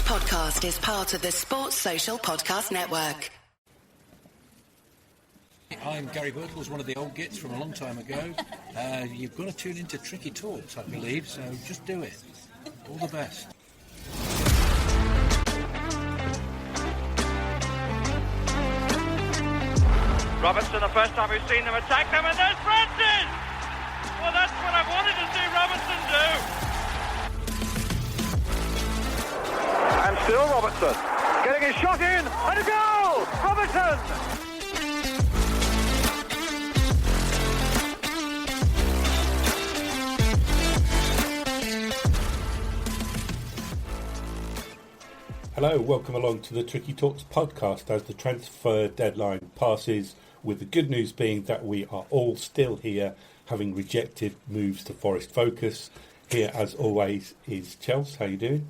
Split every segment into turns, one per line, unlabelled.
podcast is part of the Sports Social Podcast Network.
I'm Gary Birtles, one of the old gits from a long time ago. You've got to tune into Tricky Talks, I believe, so just do it. All the best.
Robertson, the first time we've seen them attack them, and there's Francis! Well, that's what I wanted to see Robertson do. And still Robertson, getting his shot in, and a goal! Robertson!
Hello, welcome along to the Tricky Talks podcast as the transfer deadline passes, with the good news being that we are all still here, having rejected moves to Forest Focus. Here, as always, is Chelsea. How you doing?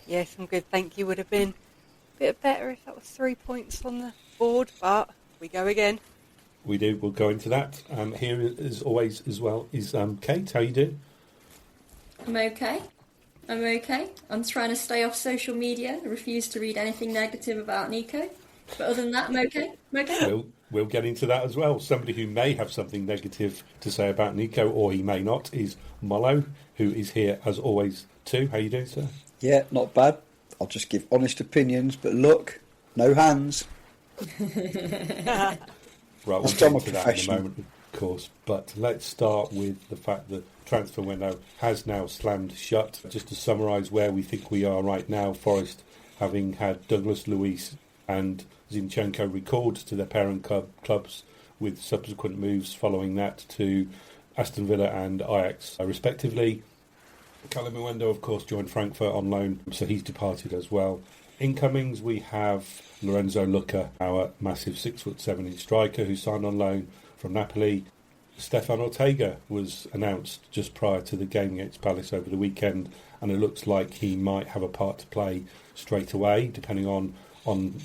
Yes, I'm good, thank you. Would have been a bit better if that was 3 points on the board, but we go again.
We do, we'll go into that. Here, as always, as well, is Kate. How you doing?
I'm okay. I'm trying to stay off social media. I refuse to read anything negative about Neco. But other than that, I'm okay.
We'll get into that as well. Somebody who may have something negative to say about Neco, or he may not, is Murillo, who is here as always too. How you doing, sir?
Yeah, not bad. I'll just give honest opinions, but look, no hands.
Right, we'll get into that in a moment, of course. But let's start with the fact that transfer window has now slammed shut. Just to summarise where we think we are right now, Forest, having had Douglas Luiz and Zinchenko recalled to their parent clubs, with subsequent moves following that to Aston Villa and Ajax, respectively. Callum Mwendo, of course, joined Frankfurt on loan, so he's departed as well. Incomings, we have Lorenzo Lucca, our massive 6'7" striker, who signed on loan from Napoli. Stefan Ortega was announced just prior to the game against Palace over the weekend, and it looks like he might have a part to play straight away, depending on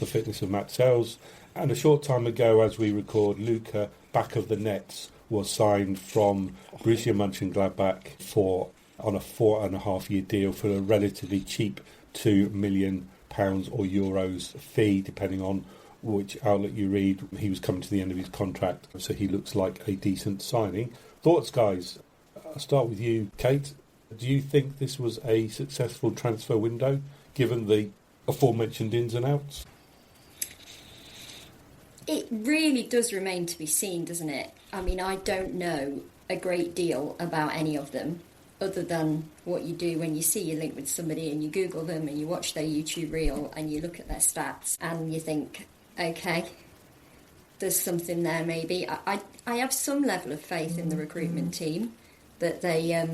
the fitness of Matt Sells. And a short time ago, as we record, Luca, back of the Netz, was signed from Borussia Mönchengladbach on a 4.5-year deal for a relatively cheap £2 million or euros fee, depending on which outlet you read. He was coming to the end of his contract, so he looks like a decent signing. Thoughts, guys? I'll start with you, Kate. Do you think this was a successful transfer window, given the aforementioned ins and outs?
It really does remain to be seen, doesn't it? I mean, I don't know a great deal about any of them, other than what you do when you see you link with somebody and you Google them and you watch their YouTube reel and you look at their stats and you think, okay, there's something there maybe. I have some level of faith in the recruitment team that they,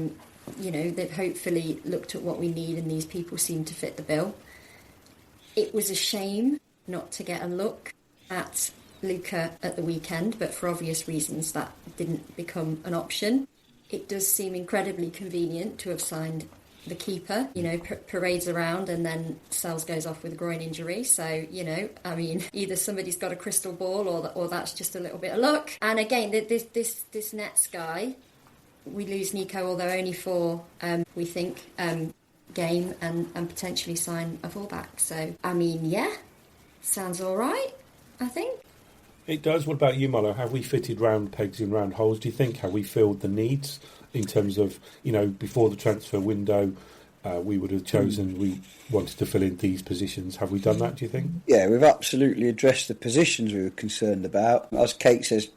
they've hopefully looked at what we need and these people seem to fit the bill. It was a shame not to get a look at Luca at the weekend, but for obvious reasons that didn't become an option. It does seem incredibly convenient to have signed the keeper, parades around and then Sells goes off with a groin injury. So, either somebody's got a crystal ball or that's just a little bit of luck. And again, this Netz guy, we lose Neco, although only for, we think, game and potentially sign a fullback. So, sounds all right, I think.
It does. What about you, Murillo? Have we fitted round pegs in round holes, do you think? Have we filled the needs in terms of, before the transfer window, we would have chosen, we wanted to fill in these positions. Have we done that, do you think?
Yeah, we've absolutely addressed the positions we were concerned about. As Kate says,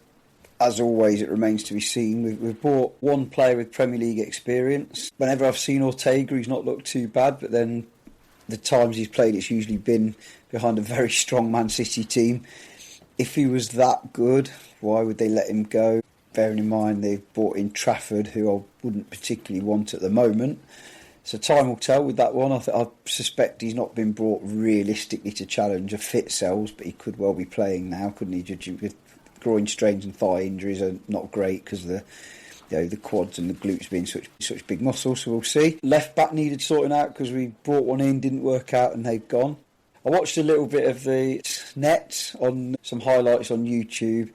as always, it remains to be seen. We've bought one player with Premier League experience. Whenever I've seen Ortega, he's not looked too bad, but then the times he's played, it's usually been behind a very strong Man City team. If he was that good, why would they let him go? Bearing in mind they've brought in Trafford, who I wouldn't particularly want at the moment. So time will tell with that one. I suspect he's not been brought realistically to challenge a fit Sells, but he could well be playing now, couldn't he? Judging with groin strains and thigh injuries are not great because the quads and the glutes being such big muscles. So we'll see. Left back needed sorting out because we brought one in, didn't work out, and they've gone. I watched a little bit of the Netz on some highlights on YouTube.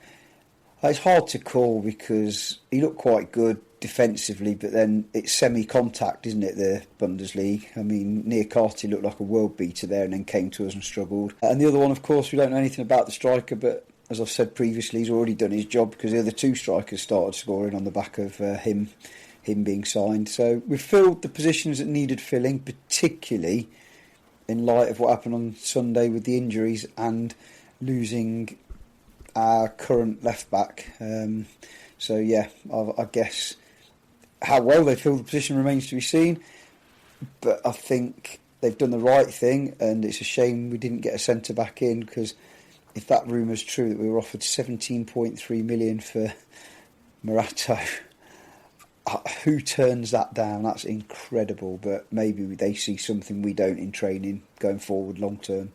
It's hard to call because he looked quite good defensively, but then it's semi-contact, isn't it, the Bundesliga? I mean, Niakate looked like a world beater there and then came to us and struggled. And the other one, of course, we don't know anything about the striker, but as I've said previously, he's already done his job because the other two strikers started scoring on the back of him being signed. So we've filled the positions that needed filling, particularly in light of what happened on Sunday with the injuries and losing our current left-back. So, yeah, I guess how well they fill the position remains to be seen. But I think they've done the right thing, and it's a shame we didn't get a centre-back in, because if that rumour's true that we were offered 17.3 million for Morato, who turns that down? That's incredible. But maybe they see something we don't in training going forward long term.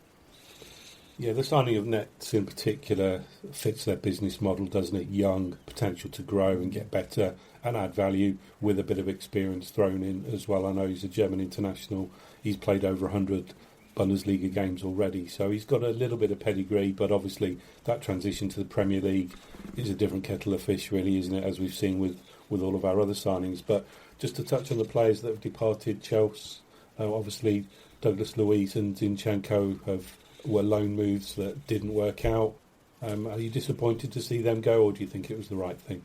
Yeah, the signing of Netz in particular fits their business model, doesn't it? Young, potential to grow and get better and add value with a bit of experience thrown in as well. I know he's a German international. He's played over 100 Bundesliga games already, so he's got a little bit of pedigree, but obviously that transition to the Premier League is a different kettle of fish, really, isn't it, as we've seen with all of our other signings. But just to touch on the players that have departed Chelsea, obviously Douglas Luiz and Zinchenko were loan moves that didn't work out. Are you disappointed to see them go, or do you think it was the right thing?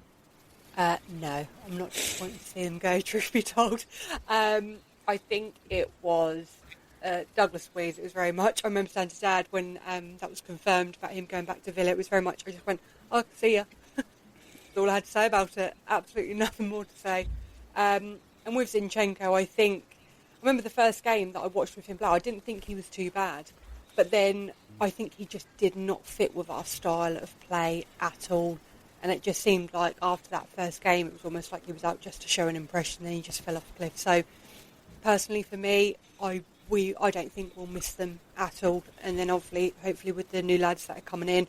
No, I'm not disappointed to see them go, truth be told. I think it was Douglas Luiz. It was very much, I remember saying to Dad when that was confirmed about him going back to Villa, it was very much, I just went, oh, see ya. That's all I had to say about it. Absolutely nothing more to say. And with Zinchenko, I remember the first game that I watched with him play, I didn't think he was too bad. But then I think he just did not fit with our style of play at all. And it just seemed like after that first game, it was almost like he was out just to show an impression, and then he just fell off a cliff. So personally for me, I don't think we'll miss them at all. And then hopefully with the new lads that are coming in,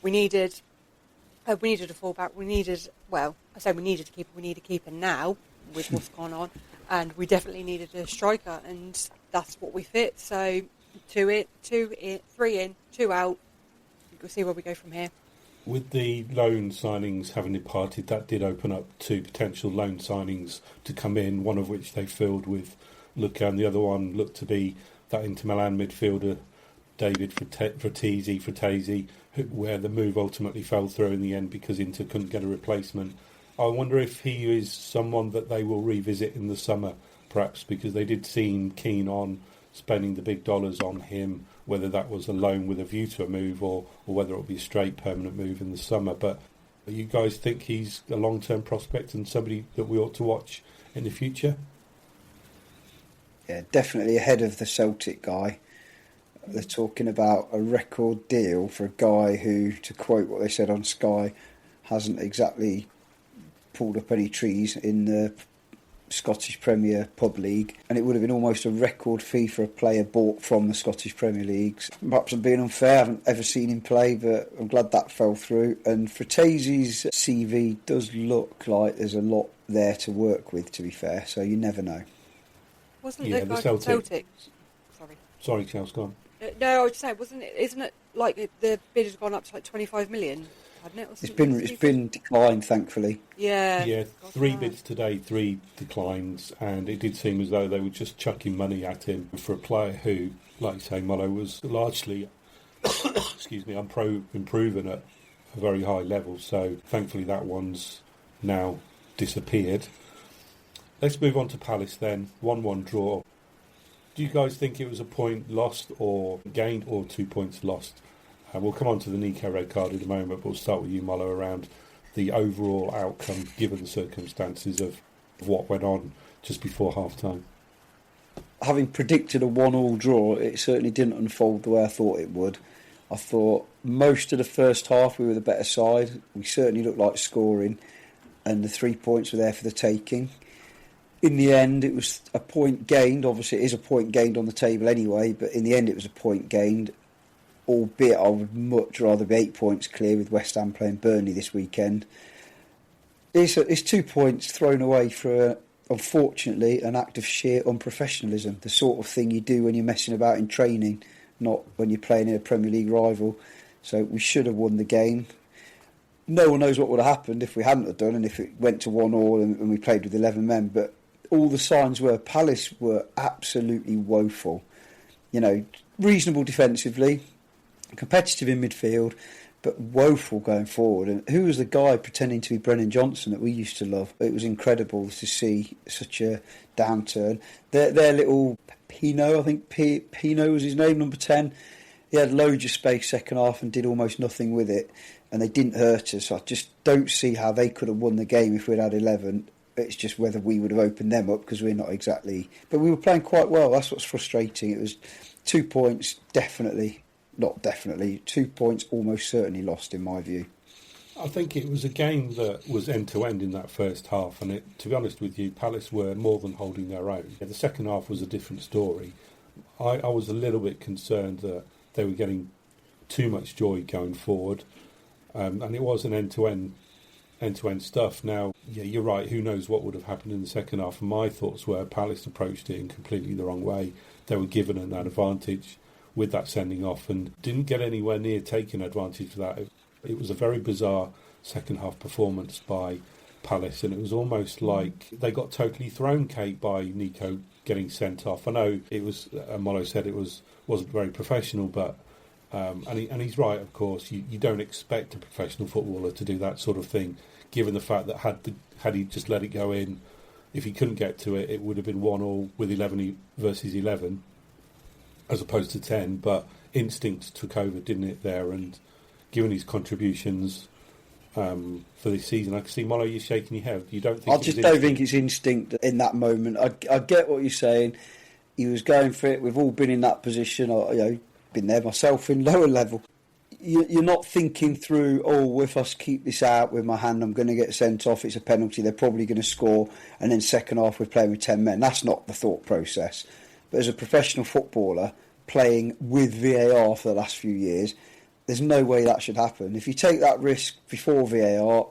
we needed a fullback. We needed a keeper now with what's gone on. And we definitely needed a striker, and that's what we fit. So 2 in, 3 in, 2 out. We'll see where we go from here.
With the loan signings having departed, that did open up 2 potential loan signings to come in, one of which they filled with Luca, and the other one looked to be that Inter Milan midfielder, David Fratesi, where the move ultimately fell through in the end because Inter couldn't get a replacement. I wonder if he is someone that they will revisit in the summer, perhaps, because they did seem keen on spending the big dollars on him, whether that was a loan with a view to a move or whether it will be a straight permanent move in the summer. But you guys think he's a long-term prospect and somebody that we ought to watch in the future?
Yeah, definitely ahead of the Celtic guy. They're talking about a record deal for a guy who, to quote what they said on Sky, hasn't exactly pulled up any trees in the Scottish Premier Pub League, and it would have been almost a record fee for a player bought from the Scottish Premier Leagues. Perhaps I'm being unfair, I haven't ever seen him play, but I'm glad that fell through. And Fratesi's CV does look like there's a lot there to work with, to be fair, so you never know.
Wasn't it like Celtic?
Sorry, Charles, go on.
No, I was just saying, isn't it like the bid has gone up to like 25 million?
It's been declined, thankfully.
Yeah.
3 bids today, 3 declines, and it did seem as though they were just chucking money at him for a player who, like you say, Murillo, was largely, unproven at a very high level. So thankfully that one's now disappeared. Let's move on to Palace then. 1-1 draw. Do you guys think it was a point lost or gained, or 2 points lost? We'll come on to the Neco red card in a moment, but we'll start with you, Murillo, around the overall outcome given the circumstances of what went on just before half-time.
Having predicted a 1-1 draw, it certainly didn't unfold the way I thought it would. I thought most of the first half we were the better side. We certainly looked like scoring, and the 3 points were there for the taking. In the end, it was a point gained. Obviously, it is a point gained on the table anyway, but in the end it was a point gained, albeit I would much rather be 8 points clear with West Ham playing Burnley this weekend. It's 2 points thrown away for, unfortunately, an act of sheer unprofessionalism, the sort of thing you do when you're messing about in training, not when you're playing in a Premier League rival. So we should have won the game. no one knows what would have happened if we hadn't have done, and if it went to 1-1 and we played with 11 men. But all the signs were Palace were absolutely woeful. You know, reasonable defensively, competitive in midfield, but woeful going forward. And who was the guy pretending to be Brennan Johnson that we used to love? It was incredible to see such a downturn. Their little Pino, I think Pino was his name, number 10. He had loads of space second half and did almost nothing with it, and they didn't hurt us. I just don't see how they could have won the game if we'd had 11. It's just whether we would have opened them up, because we're not exactly... But we were playing quite well. That's what's frustrating. It was 2 points, not definitely, 2 points almost certainly lost in my view.
I think it was a game that was end-to-end in that first half, and to be honest with you, Palace were more than holding their own. The second half was a different story. I was a little bit concerned that they were getting too much joy going forward, and it was an end-to-end stuff. Now, yeah, you're right, who knows what would have happened in the second half, and my thoughts were Palace approached it in completely the wrong way. They were given an advantage with that sending off and didn't get anywhere near taking advantage of that. It was a very bizarre second half performance by Palace, and it was almost like they got totally thrown, Kate, by Neco getting sent off. I know it was, Mollo said it wasn't very professional, but and he's right, of course. You don't expect a professional footballer to do that sort of thing, given the fact that had he just let it go in, if he couldn't get to it, it would have been 1-1 with 11 versus 11, as opposed to 10. But instinct took over, didn't it, there? And given his contributions for this season, I can see, Mollo, you're shaking your head. You don't think?
I just don't think it's instinct in that moment. I get what you're saying. He was going for it. We've all been in that position. Been there myself in lower level. You're not thinking through, if I keep this out with my hand, I'm going to get sent off, it's a penalty, they're probably going to score, and then second half we're playing with 10 men. That's not the thought process. But as a professional footballer playing with VAR for the last few years, there's no way that should happen. If you take that risk before VAR,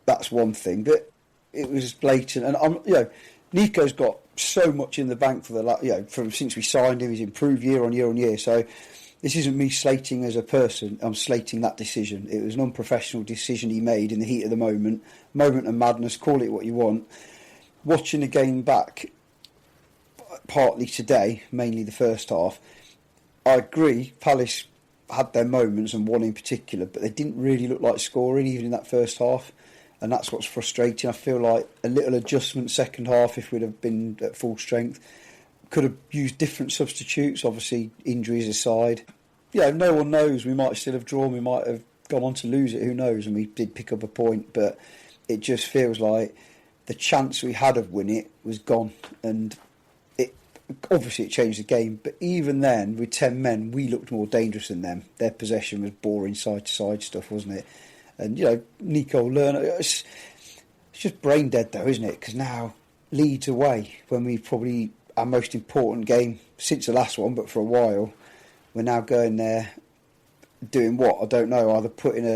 that's one thing. But it was blatant, and Neco's got so much in the bank for from since we signed him. He's improved year on year on year. So this isn't me slating as a person. I'm slating that decision. It was an unprofessional decision he made in the heat of the moment of madness. Call it what you want. Watching the game back, partly today, mainly the first half, I agree. Palace had their moments, and one in particular, but they didn't really look like scoring even in that first half. And that's what's frustrating. I feel like a little adjustment second half, if we'd have been at full strength, could have used different substitutes, obviously injuries aside. No one knows. We might still have drawn, we might have gone on to lose it, who knows, and we did pick up a point, but it just feels like the chance we had of winning it was gone, and obviously it changed the game, but even then, with 10 men, we looked more dangerous than them. Their possession was boring side-to-side stuff, wasn't it? And, Neco learned. It's just brain dead, though, isn't it? Because now, Leeds away, when we probably our most important game since the last one, but for a while, we're now going there doing what? I don't know. Either putting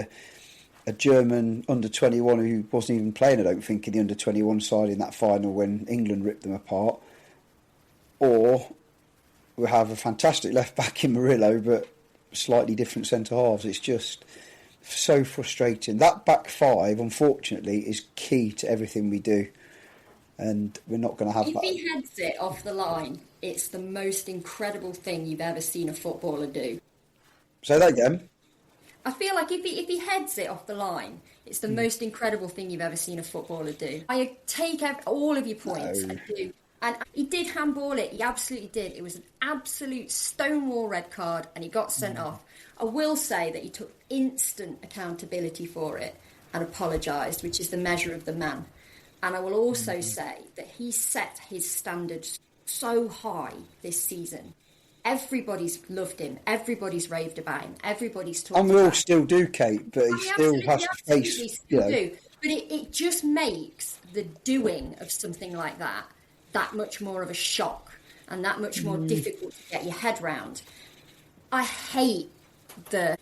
a German under-21 who wasn't even playing, I don't think, in the under-21 side in that final when England ripped them apart. Or we have a fantastic left-back in Murillo, but slightly different centre-halves. It's just so frustrating. That back five, unfortunately, is key to everything we do. And we're not going to have that.
If he heads it off the line, it's the most incredible thing you've ever seen a footballer do.
Say that again.
I feel like if he heads it off the line, it's the most incredible thing you've ever seen a footballer do. I take all of your points. No. I do. And he did handball it. He absolutely did. It was an absolute stonewall red card, and he got sent off. I will say that he took instant accountability for it and apologised, which is the measure of the man. And I will also say that he set his standards so high this season. Everybody's loved him. Everybody's raved about him. Everybody's talked about him. And we
all still do, Kate, but he still has to face...
do. But it just makes the doing of something like that much more of a shock and that much more difficult to get your head round. I hate the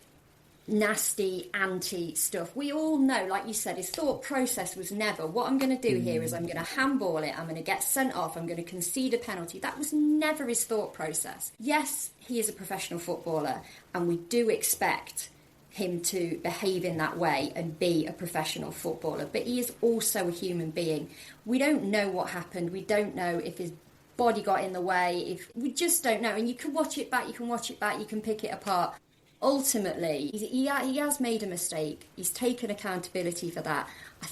nasty anti stuff. We all know, like you said, his thought process was never, what I'm going to do here is I'm going to handball it, I'm going to get sent off, I'm going to concede a penalty. That was never his thought process. Yes, he is a professional footballer, and we do expect him to behave in that way and be a professional footballer, but he is also a human being. We don't know what happened. We don't know if his body got in the way. If we just don't know. And you can watch it back, you can pick it apart. Ultimately, he has made a mistake. He's taken accountability for that. I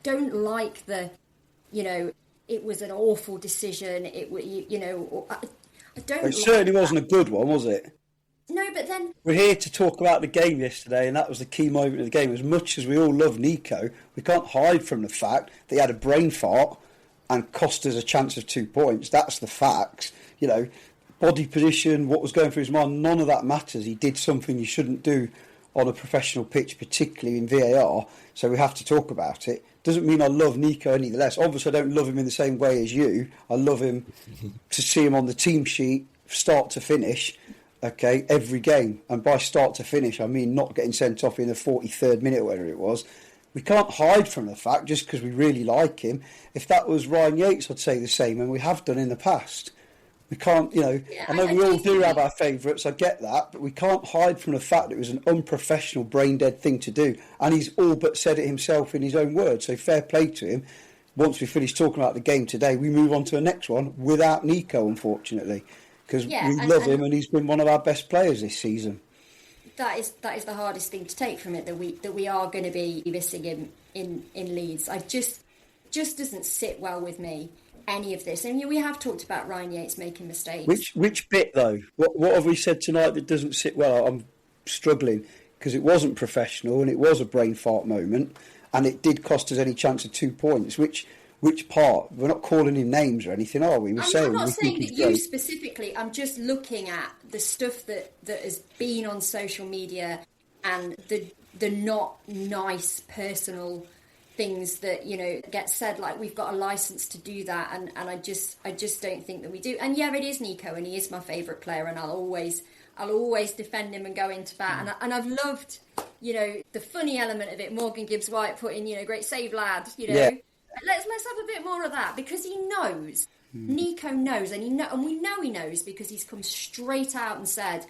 don't like the, it was an awful decision. I don't.
It certainly wasn't a good one, was it?
No, but then...
We're here to talk about the game yesterday, and that was the key moment of the game. As much as we all love Neco, we can't hide from the fact that he had a brain fart and cost us a chance of 2 points. That's the facts. Body position, what was going through his mind, none of that matters. He did something you shouldn't do on a professional pitch, particularly in VAR, so we have to talk about it. Doesn't mean I love Neco any the less. Obviously, I don't love him in the same way as you. I love him to see him on the team sheet, start to finish, okay, every game. And by start to finish, I mean not getting sent off in the 43rd minute or whatever it was. We can't hide from the fact, just because we really like him. If that was Ryan Yates, I'd say the same, and we have done in the past. We can't, I know we all do have our favourites, I get that, but we can't hide from the fact that it was an unprofessional, brain-dead thing to do. And he's all but said it himself in his own words, so fair play to him. Once we finish talking about the game today, we move on to the next one without Neco, unfortunately, because we love him and he's been one of our best players this season.
That is the hardest thing to take from it, that we are going to be missing him in Leeds. I just doesn't sit well with me, any of this. And we have talked about Ryan Yates making mistakes. Which
bit though? What have we said tonight that doesn't sit well? I'm struggling because it wasn't professional and it was a brain fart moment, and it did cost us any chance of 2 points. Which part? We're not calling him names or anything, are we?
I'm not saying that you specifically. I'm just looking at the stuff that has been on social media and the not nice personal things that get said, like we've got a license to do that, and I just don't think that we do. And yeah, it is Neco, and he is my favourite player, and I'll always defend him and go into bat. And I've loved the funny element of it. Morgan Gibbs White put in great save, lad.
Yeah.
Let's have a bit more of that, because he knows. Neco knows, and we know he knows, because he's come straight out and said,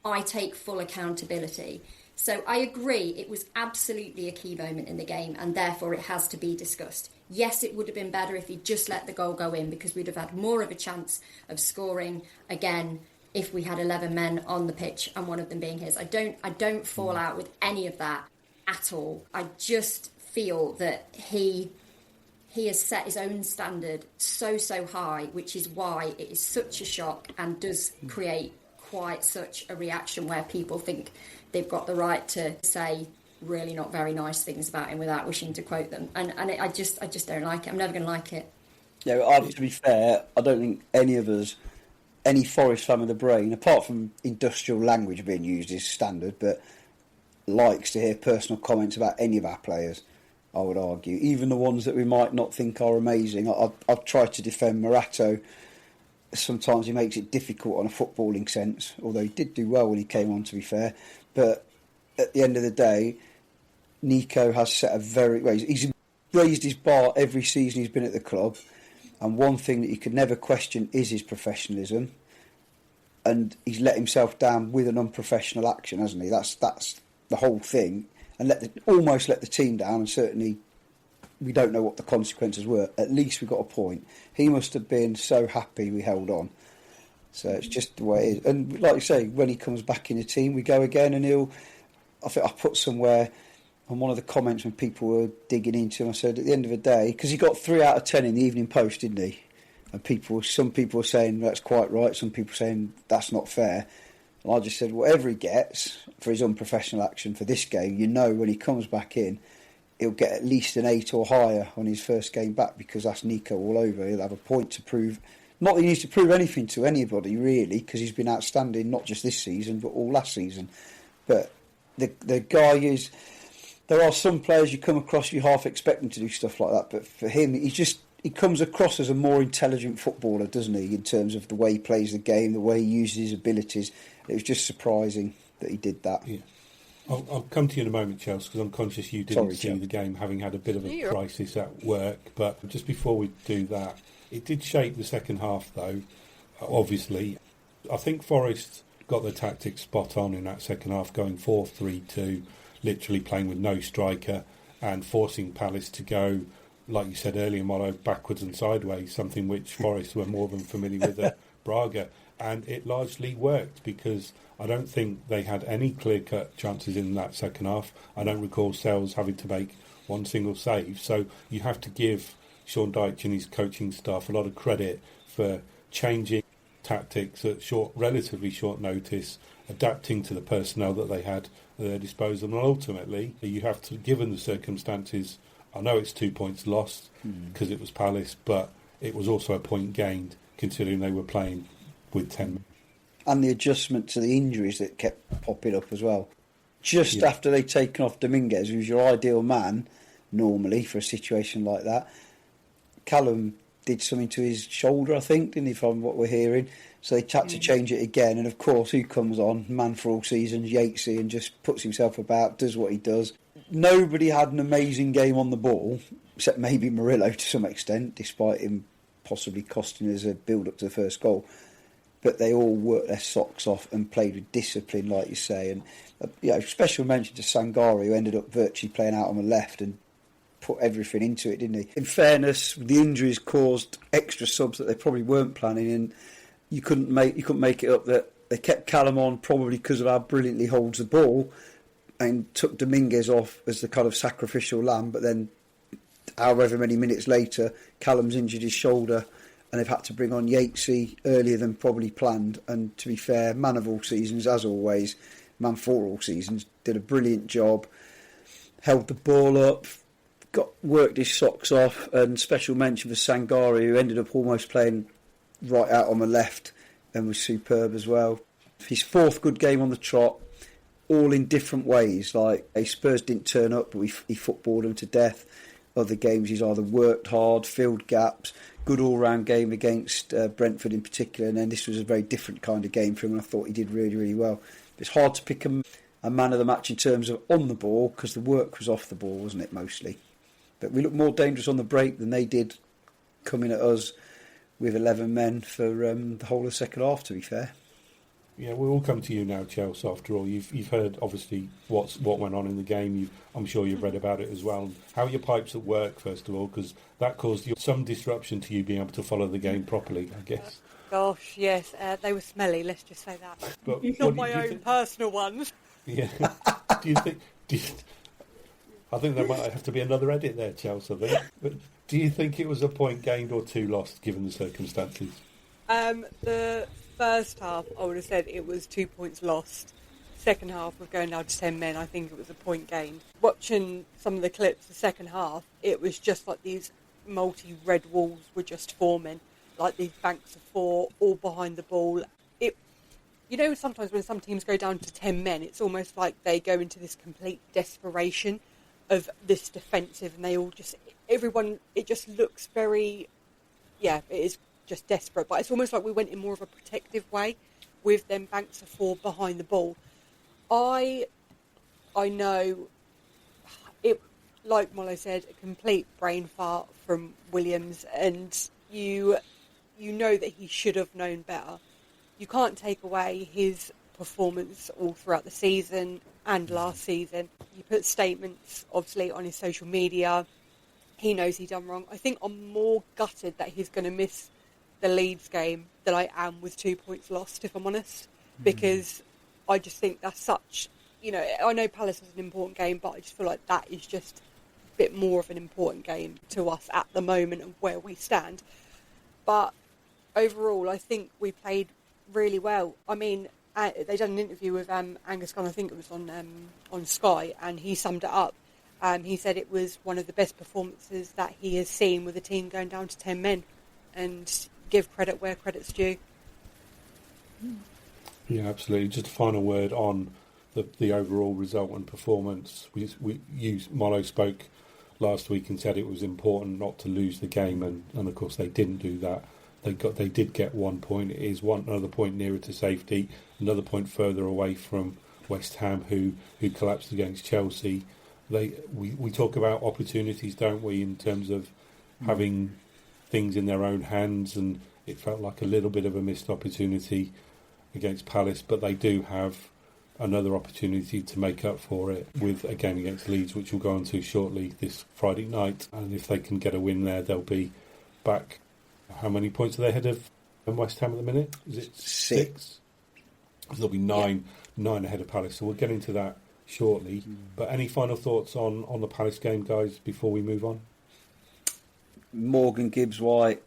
I take full accountability. So I agree, it was absolutely a key moment in the game, and therefore it has to be discussed. Yes, it would have been better if he'd just let the goal go in, because we'd have had more of a chance of scoring again if we had 11 men on the pitch and one of them being his. I don't fall out with any of that at all. I just feel that he has set his own standard so high, which is why it is such a shock and does create quite such a reaction where people think they've got the right to say really not very nice things about him without wishing to quote them. And I just don't like it. I'm never going to like it.
Yeah, to be fair, I don't think any of us, any Forest fan with a brain, apart from industrial language being used is standard, but likes to hear personal comments about any of our players, I would argue. Even the ones that we might not think are amazing. I've tried to defend Morato. Sometimes he makes it difficult on a footballing sense, although he did do well when he came on, to be fair. But at the end of the day, Neco has set he's raised his bar every season he's been at the club, and one thing that you could never question is his professionalism, and he's let himself down with an unprofessional action, hasn't he? That's the whole thing, and almost let the team down, and certainly we don't know what the consequences were. At least we got a point. He must have been so happy we held on. So it's just the way it is. And like you say, when he comes back in the team, we go again, and I think I put somewhere on one of the comments when people were digging into him, I said at the end of the day, because he got 3 out of 10 in the Evening Post, didn't he? And some people were saying that's quite right, some people saying that's not fair. And I just said whatever he gets for his unprofessional action for this game, when he comes back in, he'll get at least an 8 or higher on his first game back, because that's Neco all over. He'll have a point to prove. Not that he needs to prove anything to anybody, really, because he's been outstanding, not just this season, but all last season. But the guy is... There are some players you come across, you half expect them to do stuff like that, but for him, he comes across as a more intelligent footballer, doesn't he, in terms of the way he plays the game, the way he uses his abilities. It was just surprising that he did that.
Yeah. I'll come to you in a moment, Chelsea, because I'm conscious you didn't see the game, having had a bit of a crisis at work. But just before we do that, it did shape the second half, though, obviously. I think Forest got the tactics spot on in that second half, going 4-3-2, literally playing with no striker and forcing Palace to go, like you said earlier, Mollo, backwards and sideways, something which Forest were more than familiar with at Braga. And it largely worked because I don't think they had any clear-cut chances in that second half. I don't recall Sells having to make one single save. So you have to give Sean Dyche and his coaching staff a lot of credit for changing tactics at relatively short notice, adapting to the personnel that they had at their disposal. And ultimately, you have to, given the circumstances, I know it's 2 points lost because it was Palace, but it was also a point gained considering they were playing with 10.
And the adjustment to the injuries that kept popping up as well. Just after they'd taken off Dominguez, who's your ideal man normally for a situation like that, Callum did something to his shoulder, I think, didn't he, from what we're hearing? So they had to change it again. And of course, who comes on? Man for all seasons, Yatesy, and just puts himself about, does what he does. Nobody had an amazing game on the ball, except maybe Murillo to some extent, despite him possibly costing us a build-up to the first goal. But they all worked their socks off and played with discipline, like you say. And special mention to Sangare, who ended up virtually playing out on the left and put everything into it, didn't he? In fairness, the injuries caused extra subs that they probably weren't planning, and you couldn't make it up that they kept Callum on probably because of how brilliantly he holds the ball, and took Dominguez off as the kind of sacrificial lamb. But then, however many minutes later, Callum's injured his shoulder, and they've had to bring on Yatesy earlier than probably planned. And to be fair, man of all seasons, as always, man for all seasons, did a brilliant job, held the ball up, worked his socks off. And special mention for Sangare, who ended up almost playing right out on the left and was superb as well. His fourth good game on the trot, all in different ways. Like, Spurs didn't turn up, but he footballed them to death. Other games he's either worked hard, filled gaps, good all-round game against Brentford in particular, and then this was a very different kind of game for him, and I thought he did really, really well. It's hard to pick a man of the match in terms of on the ball, because the work was off the ball, wasn't it, mostly? But we looked more dangerous on the break than they did coming at us with 11 men for the whole of the second half, to be fair.
Yeah, we'll all come to you now, Chelsea. After all, you've heard obviously what went on in the game. I'm sure you've read about it as well. How are your pipes at work, first of all, because that caused some disruption to you being able to follow the game properly, I guess.
Gosh, yes, they were smelly. Let's just say that.
But
not my own personal ones.
Yeah. Do you think? I think there might have to be another edit there, Chelsea. I think. But do you think it was a point gained or two lost, given the circumstances?
The first half, I would have said it was 2 points lost. Second half, we're going down to 10 men. I think it was a point gained. Watching some of the clips, the second half, it was just like these multi-red walls were just forming, like these banks of four, all behind the ball. Sometimes when some teams go down to 10 men, it's almost like they go into this complete desperation of this defensive, and they all just, everyone, it just looks very, it is just desperate. But it's almost like we went in more of a protective way with them banks of four behind the ball. I know it, like Mollo said, a complete brain fart from Williams, and you know that he should have known better. You can't take away his performance all throughout the season and last season. You put statements, obviously, on his social media. He knows he's done wrong. I think I'm more gutted that he's going to miss the Leeds game than I am with 2 points lost, if I'm honest, because I just think that's such, I know Palace was an important game, but I just feel like that is just a bit more of an important game to us at the moment and where we stand. But overall, I think we played really well. I mean, they done an interview with Angus Gunn, I think it was on Sky, and he summed it up. He said it was one of the best performances that he has seen with a team going down to 10 men, and give credit where credit's due.
Yeah, absolutely. Just a final word on the overall result and performance. Mollo spoke last week and said it was important not to lose the game, and of course they didn't do that. They did get 1 point. It is another point nearer to safety, another point further away from West Ham, who collapsed against Chelsea. We talk about opportunities, don't we, in terms of having things in their own hands, and it felt like a little bit of a missed opportunity against Palace, but they do have another opportunity to make up for it with a game against Leeds, which we'll go on to shortly this Friday night. And if they can get a win there, they'll be back. How many points are they ahead of West Ham at the minute? Is it 6? There'll be nine ahead of Palace. So we'll get into that shortly. But any final thoughts on the Palace game, guys, before we move on?
Morgan Gibbs-White,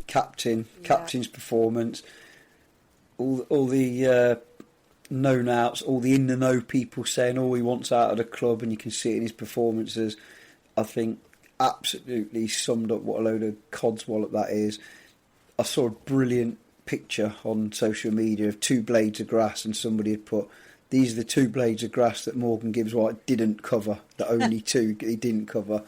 captain's performance, all the known-outs, all the in-the-know people saying all he wants out of the club, and you can see it in his performances. I think absolutely summed up what a load of codswallop that is. I saw a brilliant picture on social media of 2 blades of grass, and somebody had put, these are the 2 blades of grass that Morgan Gibbs-White didn't cover, the only 2 he didn't cover.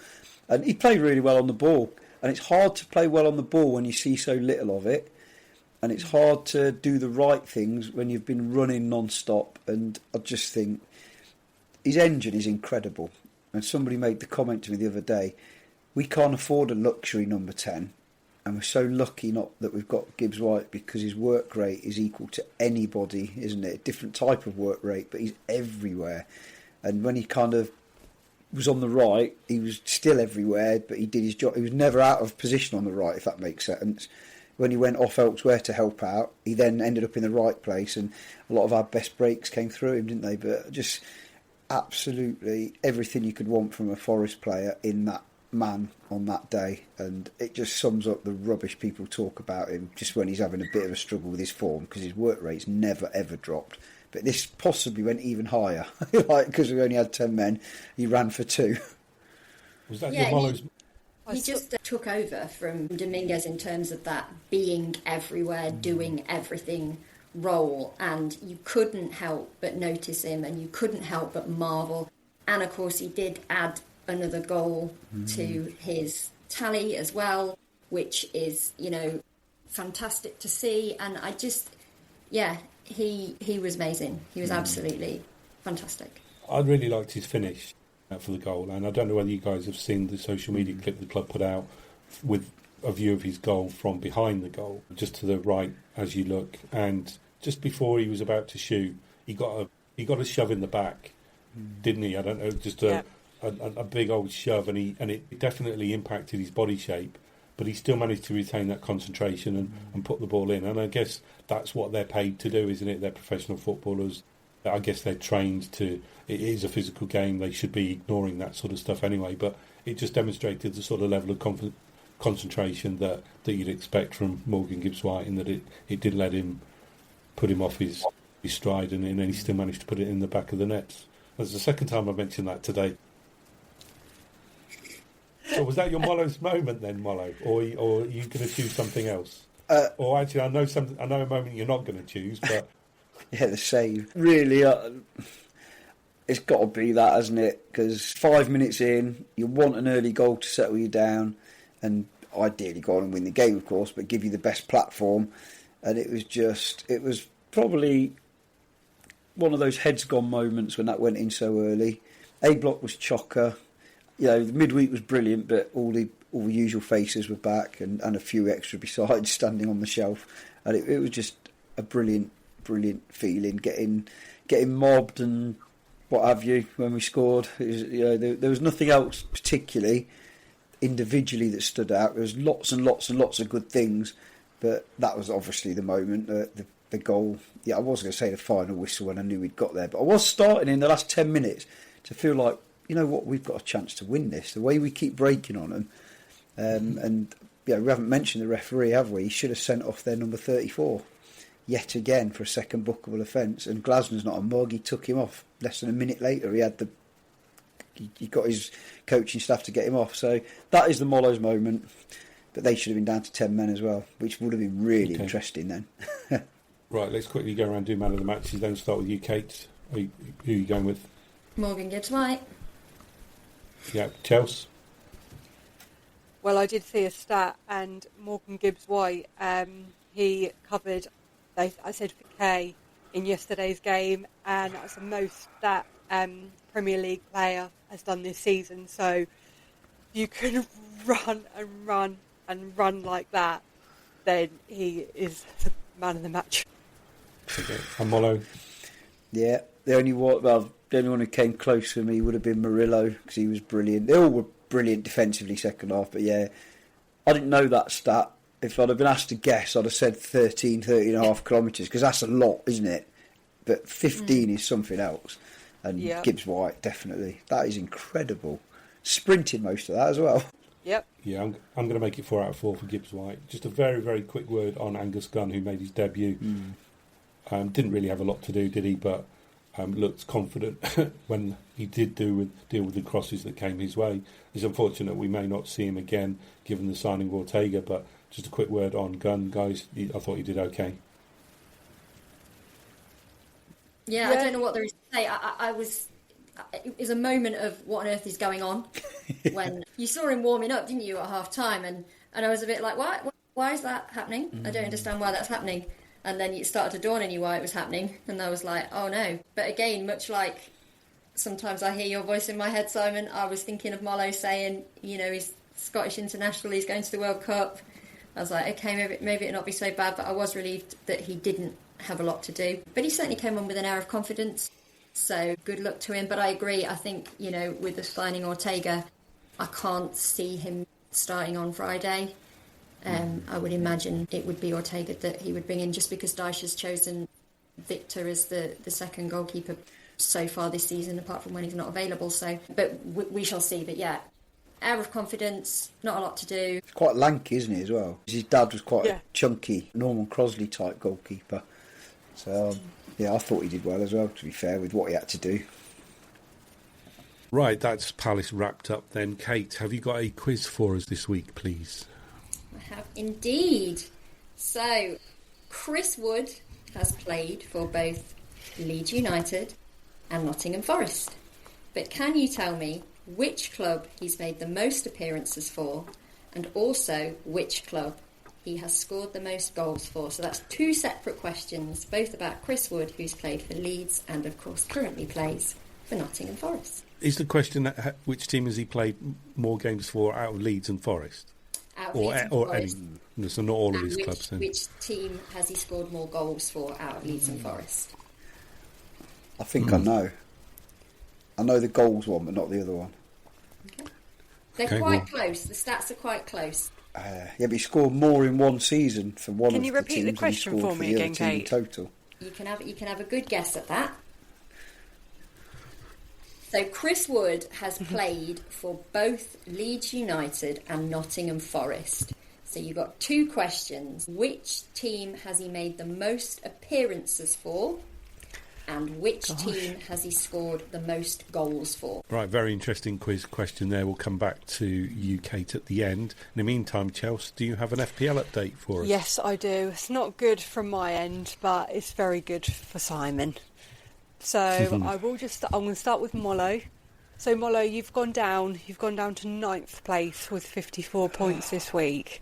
And he played really well on the ball, and it's hard to play well on the ball when you see so little of it. And it's hard to do the right things when you've been running non-stop. And I just think his engine is incredible. And somebody made the comment to me the other day, we can't afford a luxury number 10. And we're so lucky not that we've got Gibbs-White, because his work rate is equal to anybody, isn't it? A different type of work rate, but he's everywhere. And when he kind of was on the right, he was still everywhere, but he did his job. He was never out of position on the right, if that makes sense. When he went off elsewhere to help out, he then ended up in the right place, and a lot of our best breaks came through him, didn't they? But just absolutely everything you could want from a Forest player in that man on that day, and it just sums up the rubbish people talk about him just when he's having a bit of a struggle with his form, because his work rate's never ever dropped. But this possibly went even higher, like, because we only had 10 men, he ran for 2.
Was that your Mullow's?
He just took over from Dominguez in terms of that being everywhere, doing everything role, and you couldn't help but notice him, and you couldn't help but marvel. And of course he did add another goal to his tally as well, which is, fantastic to see. And I just, he was amazing. He was absolutely fantastic.
I really liked his finish for the goal, and I don't know whether you guys have seen the social media clip the club put out with a view of his goal from behind the goal, just to the right as you look, and just before he was about to shoot, he got a shove in the back, didn't he? I don't know, just a big old shove, and it definitely impacted his body shape, but he still managed to retain that concentration and put the ball in. And I guess that's what they're paid to do, isn't it? They're professional footballers. I guess they're trained to. It is a physical game. They should be ignoring that sort of stuff anyway. But it just demonstrated the sort of level of concentration that you'd expect from Morgan Gibbs-White, in that it did let him put him off his stride, and then he still managed to put it in the back of the net. That's the second time I've mentioned that today. So was that your Mullow's moment then, Mullow, or are you going to choose something else? Or actually, I know a moment you're not going to choose, but.
Yeah, the save. Really, it's got to be that, hasn't it? Because 5 minutes in, you want an early goal to settle you down, and ideally go on and win the game, of course, but give you the best platform. And it was probably one of those heads gone moments when that went in so early. A block was chocker. The midweek was brilliant, but all the usual faces were back, and a few extra besides standing on the shelf. And it was just a brilliant feeling, getting mobbed and what have you when we scored. There was nothing else particularly individually that stood out. There was lots and lots and lots of good things, but that was obviously the moment, the goal. I was going to say the final whistle when I knew we'd got there, but I was starting in the last 10 minutes to feel like, you know what, we've got a chance to win this. The way we keep breaking on them, and we haven't mentioned the referee, have we? He should have sent off their number 34. Yet again for a second bookable offence, and Glasner's not a mug. He took him off less than a minute later. He got his coaching staff to get him off. So that is the Mollows moment, but they should have been down to 10 men as well, which would have been really interesting then.
Right, let's quickly go around and do man of the matches. Then start with you, Kate. Who are you going with?
Morgan Gibbs-White.
Yeah, Chelsea.
Well, I did see a stat, and Morgan Gibbs-White, he covered, I said for K in yesterday's game, and that's the most that Premier League player has done this season. So you can run and run and run like that, then he is the man of the match.
Okay. And Murillo?
Yeah, the only one who came close for me would have been Murillo, because he was brilliant. They all were brilliant defensively second half, but yeah, I didn't know that stat. If I'd have been asked to guess, I'd have said 13 and a half kilometres, because that's a lot, isn't it? But 15 is something else. And Gibbs White, definitely. That is incredible. Sprinting most of that as well.
Yep.
Yeah, I'm going to make it 4 out of 4 for Gibbs White. Just a very, very quick word on Angus Gunn, who made his debut. Didn't really have a lot to do, did he? But looked confident when he did deal with the crosses that came his way. It's unfortunate we may not see him again, given the signing of Ortega. But just a quick word on Gunn, guys. I thought he did okay.
Yeah, I don't know what there is to say. It was a moment of what on earth is going on when you saw him warming up, didn't you, at half time? And I was a bit like, why is that happening? I don't understand why that's happening. And then it started to dawn on you why it was happening. And I was like, oh no. But again, much like sometimes I hear your voice in my head, Simon, I was thinking of Murillo saying, he's Scottish international, he's going to the World Cup. I was like, okay, maybe it'll not be so bad. But I was relieved that he didn't have a lot to do. But he certainly came on with an air of confidence. So good luck to him. But I agree. I think, with the signing Ortega, I can't see him starting on Friday. I would imagine it would be Ortega that he would bring in, just because Dyche has chosen Victor as the second goalkeeper so far this season, apart from when he's not available. So, but we shall see. But yeah, air of confidence, not a lot to do.
He's quite lanky, isn't he, as well? His dad was quite a chunky, Norman Crosley type goalkeeper. So, I thought he did well as well, to be fair, with what he had to do.
Right, that's Palace wrapped up then. Kate, have you got a quiz for us this week, please?
I have indeed. So, Chris Wood has played for both Leeds United and Nottingham Forest. But can you tell me which club he's made the most appearances for, and also which club he has scored the most goals for? So that's two separate questions, both about Chris Wood, who's played for Leeds and, of course, currently plays for Nottingham Forest.
Is the question which team has he played more games for out of Leeds and Forest?
Out of Leeds and Forest.
So not all of his clubs then.
Which team has he scored more goals for out of Leeds and Forest?
I think I know. I know the goals one, but not the other one.
Okay. They're quite close. The stats are quite close.
But he scored more in one season for one.
Can you repeat the question for me again, Kate?
Total.
You can have a good guess at that. So Chris Wood has played for both Leeds United and Nottingham Forest. So you've got two questions. Which team has he made the most appearances for? And which team has he scored the most goals for?
Right, very interesting quiz question there. We'll come back to you, Kate, at the end. In the meantime, Chelsea, do you have an FPL update for us?
Yes, I do. It's not good from my end, but it's very good for Simon. So I'm going to start with Murillo. So Murillo, you've gone down to 9th place with 54 points this week.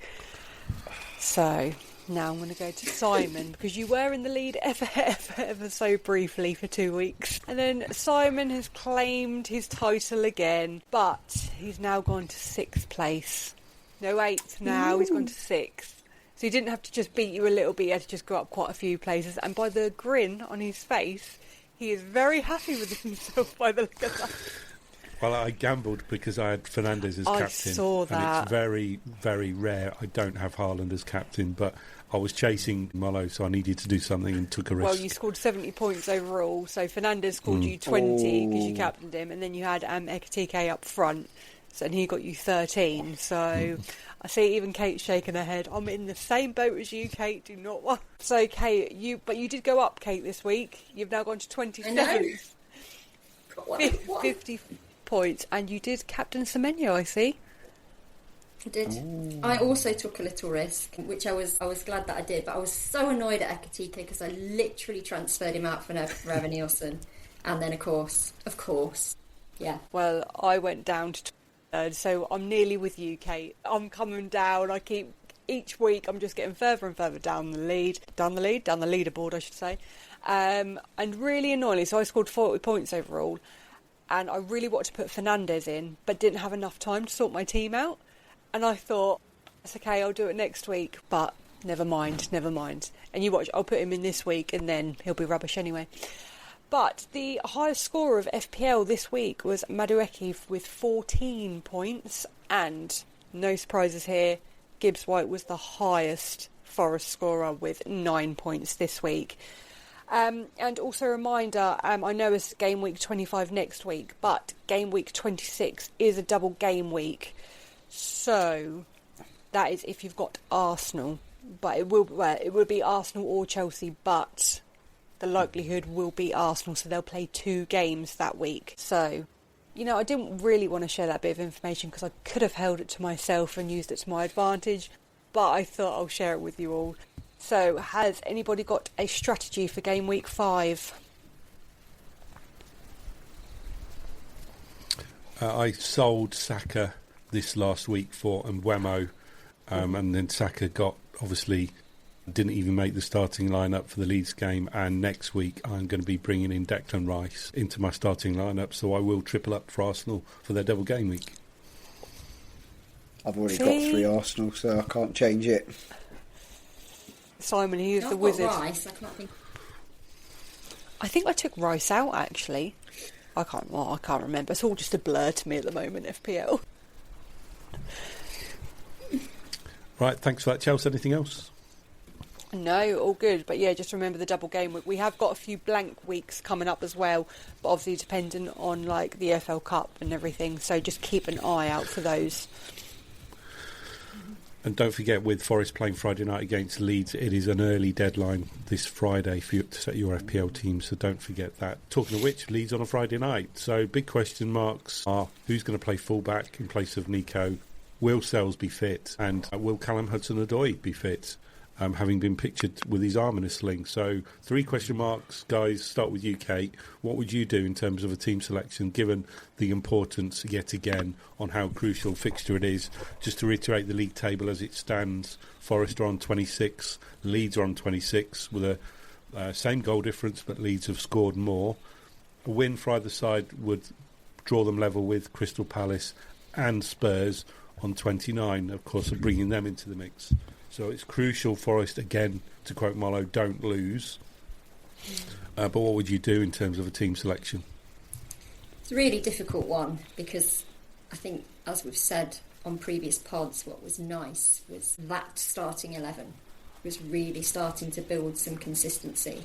So now I'm going to go to Simon, because you were in the lead ever so briefly for 2 weeks. And then Simon has claimed his title again, but he's now gone to 6th place. No, 8th now, he's gone to 6th. So he didn't have to just beat you a little bit, he had to just go up quite a few places. And by the grin on his face, he is very happy with himself by the look of that.
Well, I gambled because I had Fernandes as captain.
I saw that.
And it's very, very rare I don't have Haaland as captain, but I was chasing Murillo, so I needed to do something and took a risk.
Well, you scored 70 points overall, so Fernandes scored you 20 because you captained him, and then you had Ekitike up front, and he got you 13, so I see even Kate's shaking her head. I'm in the same boat as you, Kate, do not want... So, Kate, you did go up, Kate, this week. You've now gone to 27. 50 points, and you did captain Semenyo, I see.
I did. Ooh. I also took a little risk, which I was glad that I did, but I was so annoyed at Ekitike because I literally transferred him out for Raven Nielsen, and then of course, yeah. Well,
I went down to 3rd, so I'm nearly with you, Kate. I'm coming down. Each week I'm just getting further and further down the leaderboard, I should say, and really annoyingly, so I scored 40 points overall, and I really wanted to put Fernandes in, but didn't have enough time to sort my team out. And I thought, it's okay, I'll do it next week. But never mind. And you watch, I'll put him in this week and then he'll be rubbish anyway. But the highest scorer of FPL this week was Madueke with 14 points, and no surprises here, Gibbs White was the highest Forest scorer with 9 points this week. And also a reminder, I know it's game week 25 next week, but game week 26 is a double game week. So that is if you've got Arsenal, but it will be Arsenal or Chelsea, but the likelihood will be Arsenal, so they'll play 2 games that week. So, I didn't really want to share that bit of information because I could have held it to myself and used it to my advantage, but I thought I'll share it with you all. So, has anybody got a strategy for game week 5?
I sold Saka this last week for Mbeumo, and then Saka didn't even make the starting lineup for the Leeds game, and next week I'm going to be bringing in Declan Rice into my starting lineup, so I will triple up for Arsenal for their double game week.
I've already got 3 Arsenal, so I can't change it.
Simon, he is the wizard.
Rice,
I think I took Rice out actually. I can't remember. It's all just a blur to me at the moment, FPL.
Right, thanks for that, Chelsea. Anything else?
No, all good. But yeah, just remember the double game week. We have got a few blank weeks coming up as well, but obviously dependent on like the FL Cup and everything. So just keep an eye out for those.
And don't forget, with Forest playing Friday night against Leeds, it is an early deadline this Friday for you to set your FPL team, so don't forget that. Talking of which, Leeds on a Friday night. So big question marks are who's going to play fullback in place of Neco? Will Sells be fit? And will Callum Hudson-Odoi be fit? Having been pictured with his arm in a sling. So 3 question marks, guys. Start with you, Kate. What would you do in terms of a team selection, given the importance, yet again, on how crucial fixture it is? Just to reiterate the league table as it stands, Forest are on 26, Leeds are on 26, with a same goal difference, but Leeds have scored more. A win for either side would draw them level with Crystal Palace and Spurs on 29, of course, of bringing them into the mix. So it's crucial, Forest, again, to quote Mollo, don't lose. But what would you do in terms of a team selection?
It's a really difficult one because I think, as we've said on previous pods, what was nice was that starting 11 was really starting to build some consistency.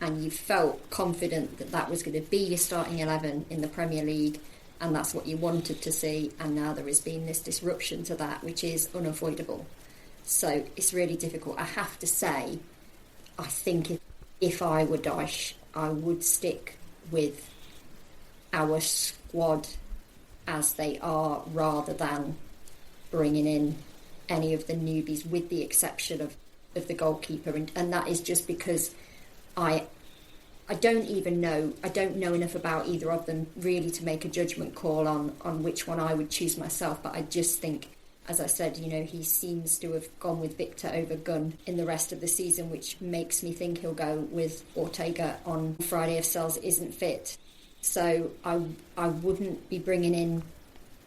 And you felt confident that that was going to be your starting 11 in the Premier League, and that's what you wanted to see. And now there has been this disruption to that, which is unavoidable. So it's really difficult. I have to say, I think if I were Dyche, I would stick with our squad as they are rather than bringing in any of the newbies, with the exception of the goalkeeper. And that is just because I don't even know, I don't know enough about either of them really to make a judgment call on which one I would choose myself. But I just think, as I said, he seems to have gone with Victor over Gunn in the rest of the season, which makes me think he'll go with Ortega on Friday if Sells isn't fit. So I wouldn't be bringing in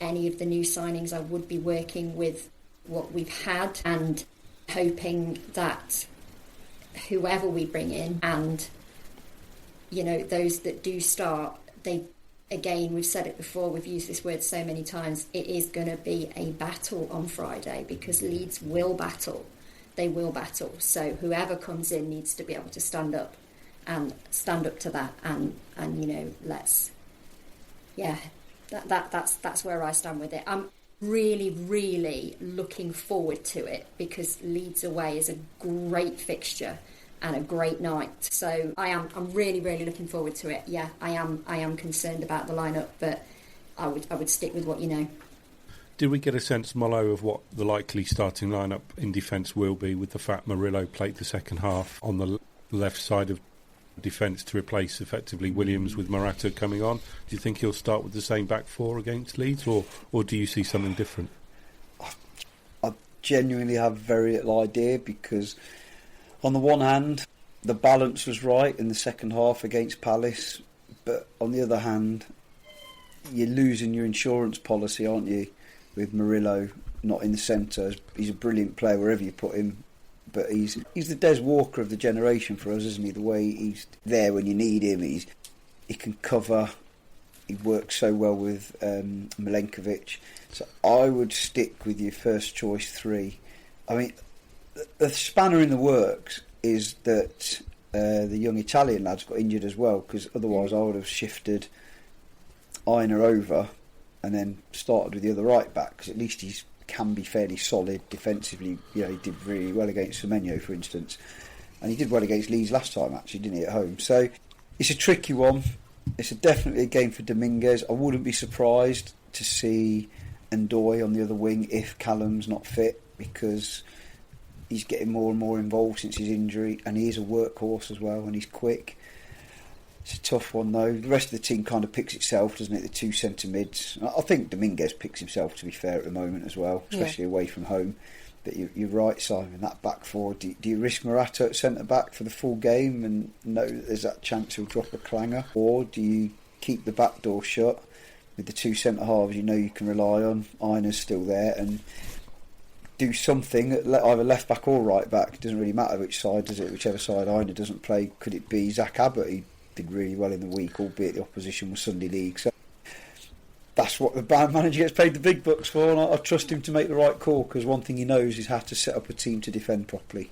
any of the new signings. I would be working with what we've had and hoping that whoever we bring in and, those that do start, again, we've said it before, we've used this word so many times, it is going to be a battle on Friday because Leeds will battle. They will battle. So whoever comes in needs to be able to stand up to that and that's where I stand with it. I'm really, really looking forward to it because Leeds away is a great fixture and a great night. So I'm really, really looking forward to it. Yeah, I am concerned about the lineup, but I would stick with what you know.
Did we get a sense, Mollo, of what the likely starting lineup in defence will be, with the fact Murillo played the second half on the left side of defence to replace effectively Williams with Morata coming on? Do you think he'll start with the same back four against Leeds, or do you see something different?
I genuinely have very little idea because on the one hand, the balance was right in the second half against Palace, but on the other hand, you're losing your insurance policy, aren't you, with Murillo not in the centre. He's a brilliant player wherever you put him, but he's the Des Walker of the generation for us, isn't he? The way he's there when you need him, he can cover. He works so well with Milenkovic. So I would stick with your first choice 3. I mean, the spanner in the works is that the young Italian lads got injured as well, because otherwise I would have shifted Aina over and then started with the other right back, because at least he can be fairly solid defensively. You know, he did really well against Semenyo, for instance, and he did well against Leeds last time, actually, didn't he, at home? So it's a tricky one. It's definitely a game for Dominguez. I wouldn't be surprised to see Ndoye on the other wing if Callum's not fit, because he's getting more and more involved since his injury, and he is a workhorse as well, and he's quick. It's a tough one, though. The rest of the team kind of picks itself, doesn't it? The 2 centre mids. I think Dominguez picks himself, to be fair, at the moment as well, especially away from home. But you're right, Simon, that back four. Do you risk Morata at centre back for the full game and know that there's that chance he'll drop a clanger? Or do you keep the back door shut with the 2 centre halves you know you can rely on? Aina's still there, and do something at either left back or right back. It doesn't really matter which side, does it? Whichever side Aina doesn't play. Could it be Zach Abbott? He did really well in the week, albeit the opposition was Sunday League. So that's what the band manager gets paid the big bucks for, and I trust him to make the right call, because one thing he knows is how to set up a team to defend properly.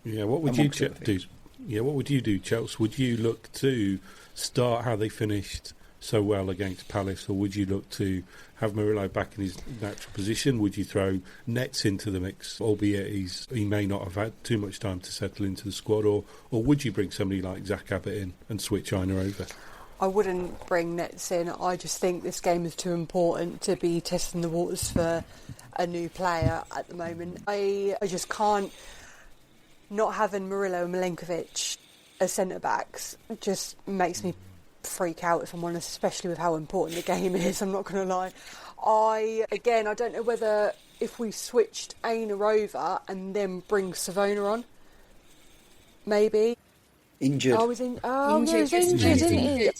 Yeah, what would you do? Yeah, what would you do, Chelsea? Would you look to start how they finished so well against Palace, or would you look to have Murillo back in his natural position? Would you throw Netz into the mix, albeit he may not have had too much time to settle into the squad, or would you bring somebody like Zach Abbott in and switch Aina over?
I wouldn't bring Netz in. I just think this game is too important to be testing the waters for a new player at the moment. I just can't. Not having Murillo and Milenkovic as centre-backs just makes me freak out, if I'm honest, especially with how important the game is. I'm not going to lie. I don't know whether if we switched Aina over and then bring Savona on, maybe.
Injured.
Oh, he was injured, didn't he?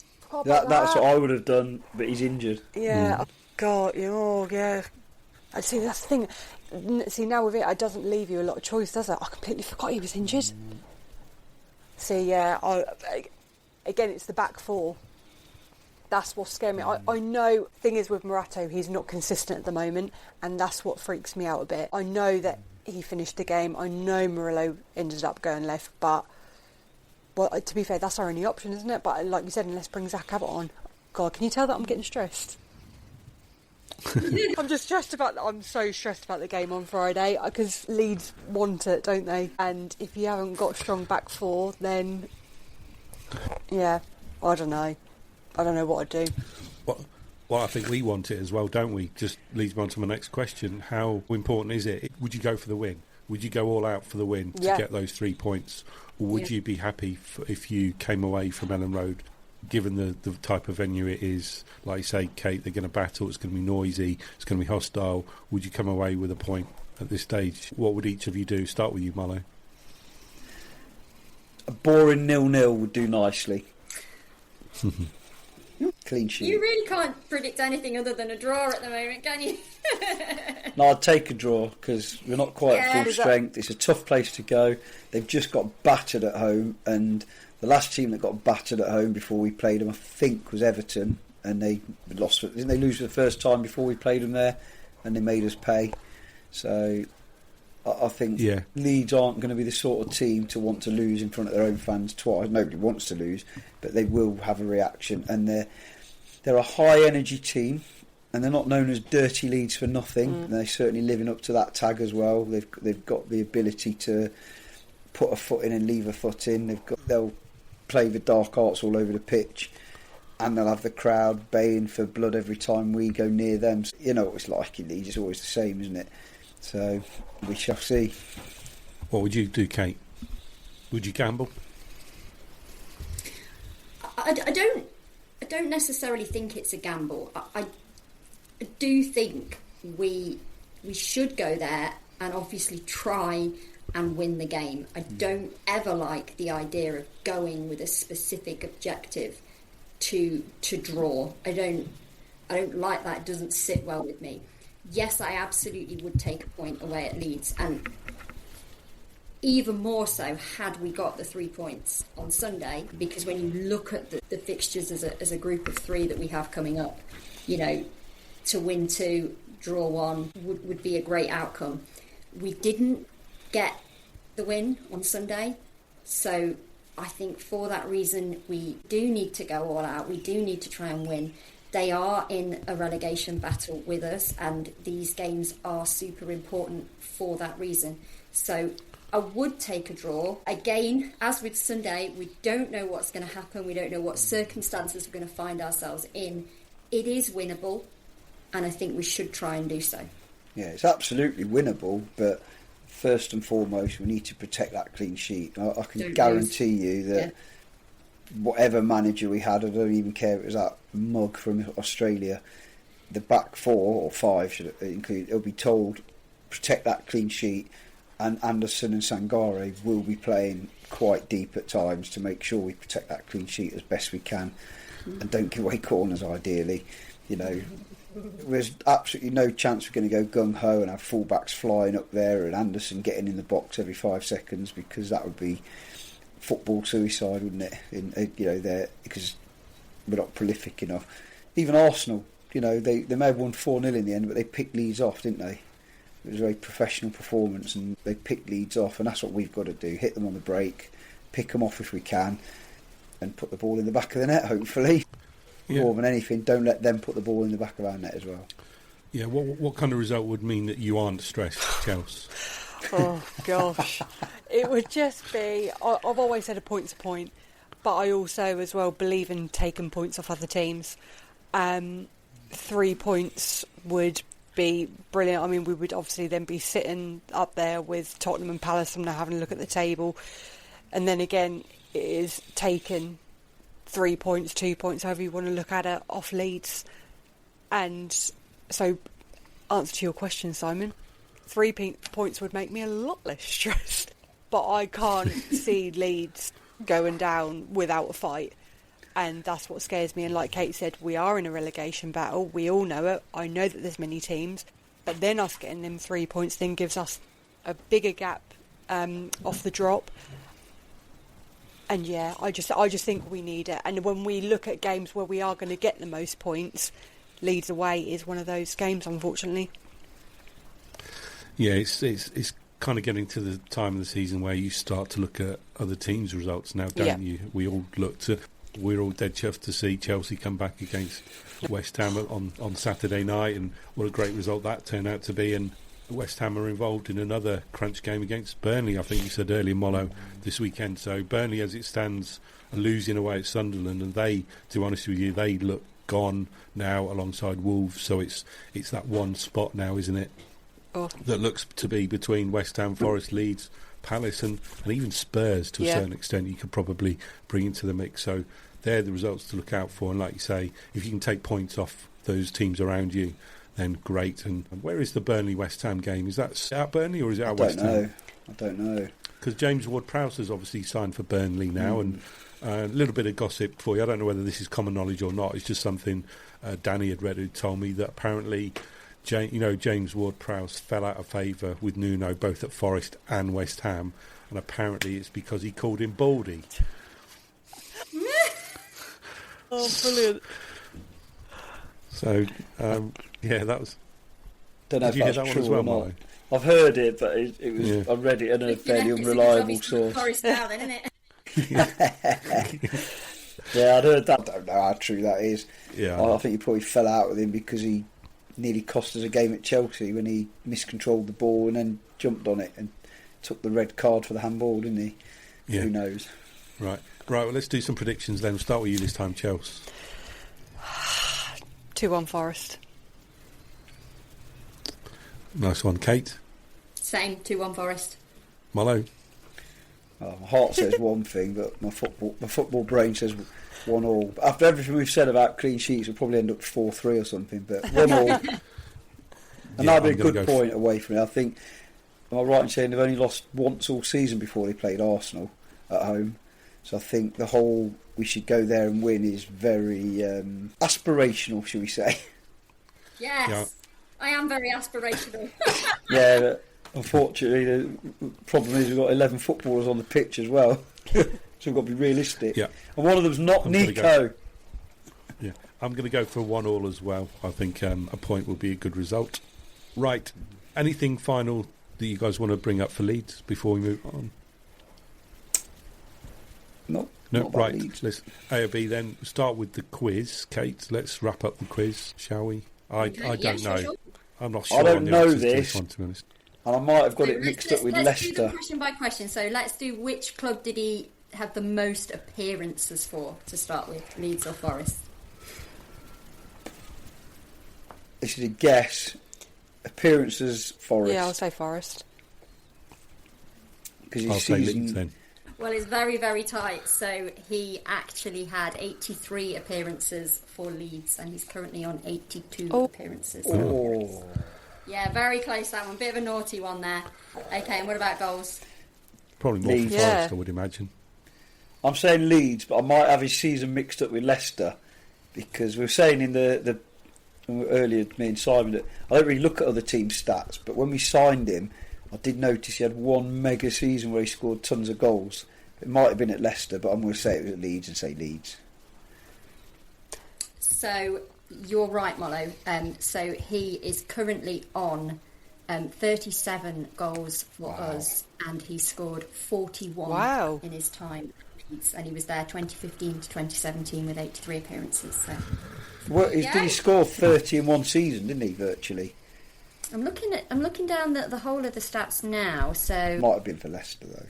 That's what I would have done, but he's injured.
Yeah, oh, God, yeah. I see, that's the thing. See, now with it doesn't leave you a lot of choice, does it? I completely forgot he was injured. See, yeah, again, it's the back four. That's what's scaring me. I know, thing is with Morata, he's not consistent at the moment, and that's what freaks me out a bit. I know that he finished the game. I know Murillo ended up going left, but well, to be fair, that's our only option, isn't it? But like you said, unless bring Zach Abbott on. God, can you tell that I'm getting stressed? I'm just stressed about. I'm so stressed about the game on Friday, because Leeds want it, don't they? And if you haven't got a strong back four, then yeah, I don't know what I'd do.
Well, I think we want it as well, don't we? Just leads me on to my next question. How important is it? Would you go for the win? Would you go all out for the win to get those 3 points? Or would you be happy if you came away from Ellen Road, given the type of venue it is? Like you say, Kate, they're going to battle, it's going to be noisy, it's going to be hostile. Would you come away with a point at this stage? What would each of you do? Start with you, Marlo.
A boring 0-0 would do nicely. Clean sheet.
You really can't predict anything other than a draw at the moment, can you?
No, I'd take a draw, because we're not quite at full strength. It's a tough place to go. They've just got battered at home, and the last team that got battered at home before we played them, I think, was Everton, and they lost. Didn't they lose for the first time before we played them there, and they made us pay? So I think Leeds aren't going to be the sort of team to want to lose in front of their own fans twice. Nobody wants to lose, but they will have a reaction, and they're a high energy team, and they're not known as dirty Leeds for nothing. They're certainly living up to that tag as well. They've got the ability to put a foot in and leave a foot in. They'll play the dark arts all over the pitch, and they'll have the crowd baying for blood every time we go near them. So, you know what it's like in Leeds, it's always the same, isn't it? So we shall see.
What would you do, Kate? Would you gamble?
I don't necessarily think it's a gamble. I do think we should go there and obviously try and win the game. I don't ever like the idea of going with a specific objective to draw. I don't like that. It doesn't sit well with me. Yes, I absolutely would take a point away at Leeds, and even more so had we got the 3 points on Sunday, because when you look at the fixtures as a group of 3 that we have coming up, you know, to win 2, draw 1 would be a great outcome. We didn't get the win on Sunday, so I think for that reason we do need to go all out. We do need to try and win. They are in a relegation battle with us, and these games are super important for that reason. So I would take a draw. Again, as with Sunday, we don't know what's going to happen. We don't know what circumstances we're going to find ourselves in. It is winnable, and I think we should try and do so.
Yeah, it's absolutely winnable, but first and foremost, we need to protect that clean sheet. I can guarantee you that whatever manager we had, I don't even care if it was that mug from Australia, the back 4 or 5 should include, it'll be told, protect that clean sheet, and Anderson and Sangare will be playing quite deep at times to make sure we protect that clean sheet as best we can, and don't give away corners ideally. You know, there's absolutely no chance we're going to go gung-ho and have fullbacks flying up there and Anderson getting in the box every 5 seconds, because that would be football suicide, wouldn't it? You know, there, because we're not prolific enough. Even Arsenal, you know, they may have won 4-0 in the end, but they picked Leeds off, didn't they? It was a very professional performance, and they picked Leeds off, and that's what we've got to do: hit them on the break, pick them off if we can, and put the ball in the back of the net. Hopefully, more than anything, don't let them put the ball in the back of our net as well. Yeah,
what kind of result would mean that you aren't stressed, Chelsea?
Oh gosh, it would just be. I've always said a point's a point, but I also as well believe in taking points off other teams. 3 points would be brilliant. I mean, we would obviously then be sitting up there with Tottenham and Palace and now having a look at the table, and then again it is taking 3 points, 2 points, however you want to look at it, off Leeds. And so, answer to your question, Simon, 3 points would make me a lot less stressed, but I can't see Leeds going down without a fight. And that's what scares me. And like Kate said, we are in a relegation battle. We all know it. I know that there's many teams. But then us getting them 3 points then gives us a bigger gap off the drop. And yeah, I just think we need it. And when we look at games where we are going to get the most points, Leeds away is one of those games, unfortunately.
Yeah, it's kind of getting to the time of the season where you start to look at other teams' results now, don't you? We're all dead chuffed to see Chelsea come back against West Ham on Saturday night, and what a great result that turned out to be. And West Ham are involved in another crunch game against Burnley, I think you said earlier, Mollo, this weekend. So Burnley, as it stands, are losing away at Sunderland, and they, to be honest with you, they look gone now alongside Wolves. So it's that one spot now, isn't it, that looks to be between West Ham, Forest, Leeds, Palace and even Spurs to a certain extent you could probably bring into the mix. So they're the results to look out for, and like you say, if you can take points off those teams around you, then great. And where is the Burnley-West Ham game? Is that at Burnley or is it at West Ham?
I don't know. Because
James Ward-Prowse has obviously signed for Burnley now, and a little bit of gossip for you. I don't know whether this is common knowledge or not. It's just something Danny had read who told me that apparently James Ward-Prowse fell out of favour with Nuno both at Forest and West Ham, and apparently it's because he called him Baldy.
Oh, brilliant.
So, that was...
Don't know
Did
if
you
that's
hear that one
true
as well,
or not.
Molly?
I've heard it, but it was I read it in a fairly unreliable source.
Forest now, then, isn't it?
Yeah, I'd heard that. I don't know how true that is.
Yeah,
I think he probably fell out with him because he nearly cost us a game at Chelsea when he miscontrolled the ball and then jumped on it and took the red card for the handball, didn't he? Yeah. Who knows?
Right, well, let's do some predictions then. We'll start with you this time, Chelsea.
2-1 Forest.
Nice one, Kate.
Same, 2-1 Forest.
Mollo.
My heart says one thing, but my football brain says 1-1. After everything we've said about clean sheets, we'll probably end up 4-3 or something. But 1-1, and that'd be a good point away from it. I think. Am I right in saying they've only lost once all season before they played Arsenal at home? So I think the whole we should go there and win is very aspirational, shall we say?
Yes, yeah. I am very aspirational.
Yeah, Unfortunately, the problem is we've got 11 footballers on the pitch as well. So we've got to be realistic.
Yeah.
And one of them's not Neco.
Yeah, I'm going to go for 1-1 as well. I think a point would be a good result. Right. Anything final that you guys want to bring up for Leeds before we move on?
No,
right.
Leeds.
Let's A or B then. Start with the quiz. Kate, let's wrap up the quiz, shall we? I don't know.
Sure.
I'm not sure.
I don't know this.
this one, to be honest.
And I might have got it mixed up with
let's
Leicester.
do them question by question. So let's do which club did he have the most appearances for to start with, Leeds or Forest?
This is a guess. Appearances, Forest.
Yeah, I'll say Forest.
Because
I'll
his
say
season...
Leeds then.
Well, it's very, very tight. So he actually had 83 appearances for Leeds, and he's currently on 82 appearances.
Oh.
Yeah, very close, that one. Bit of a naughty one there. Okay, and what about goals?
Probably more
Leeds.
for Forest, I would imagine.
I'm saying Leeds, but I might have his season mixed up with Leicester, because we were saying in the earlier, me and Simon, that I don't really look at other teams' stats, but when we signed him, I did notice he had one mega season where he scored tons of goals. It might have been at Leicester, but I'm going to say it was at Leeds and say Leeds.
So you're right, Mollo. So he is currently on 37 goals for us, and he scored 41 in his time at Leeds, and he was there 2015 to 2017 with 83 appearances. So.
Did he score 30 in one season, didn't he, virtually?
I'm looking down the whole of the stats now. So
Might have been for Leicester though.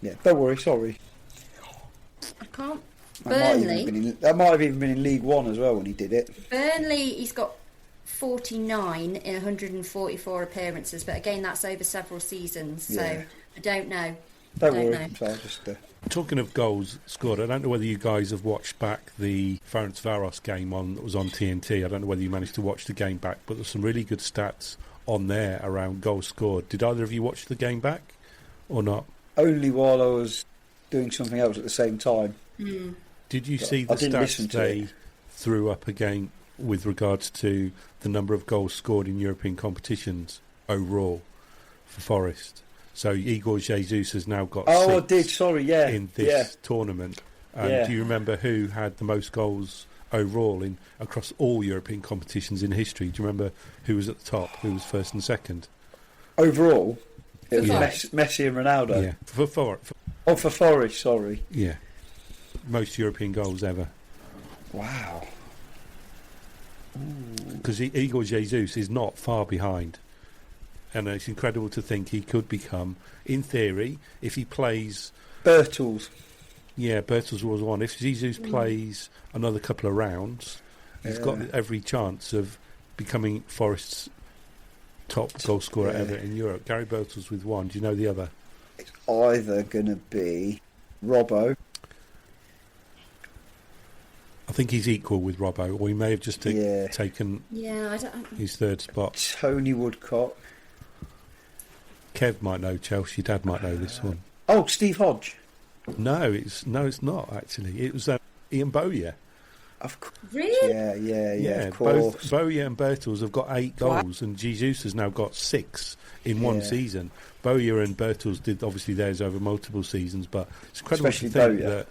Yeah, don't worry. Sorry.
I can't. Burnley.
That might have even been in League One as well when he did it.
Burnley, he's got 49 in 144 appearances, but again, that's over several seasons. So I don't know.
Don't worry. So I'll just.
Talking of goals scored, I don't know whether you guys have watched back the Ferencvaros game that was on TNT. I don't know whether you managed to watch the game back, but there's some really good stats on there around goals scored. Did either of you watch the game back or not?
Only while I was doing something else at the same time.
Mm.
Did you see the stats they threw up again with regards to the number of goals scored in European competitions overall for Forest? So Igor Jesus has now got six in this tournament. Do you remember who had the most goals overall across all European competitions in history? Do you remember who was at the top, who was first and second?
Overall? It was Messi and Ronaldo.
Yeah, for
Forest, sorry.
Yeah, most European goals ever.
Wow.
Because Igor Jesus is not far behind. And it's incredible to think he could become, in theory, if he plays...
Bertels.
Yeah, Bertels was one. If Jesus plays another couple of rounds, he's got every chance of becoming Forest's top goal scorer ever in Europe. Gary Bertels with one. Do you know the other?
It's either going to be Robbo.
I think he's equal with Robbo, or he may have just taken his third spot.
Tony Woodcock.
Kev might know Chelsea. Dad might know this one.
Oh, Steve Hodge.
No, it's not actually. It was Ian Bowyer.
Of course.
Really?
Yeah. Of course.
Both Bowyer and Bertels have got 8 goals, and Jesus has now got 6 in one season. Bowyer and Bertels did obviously theirs over multiple seasons, but it's incredible to think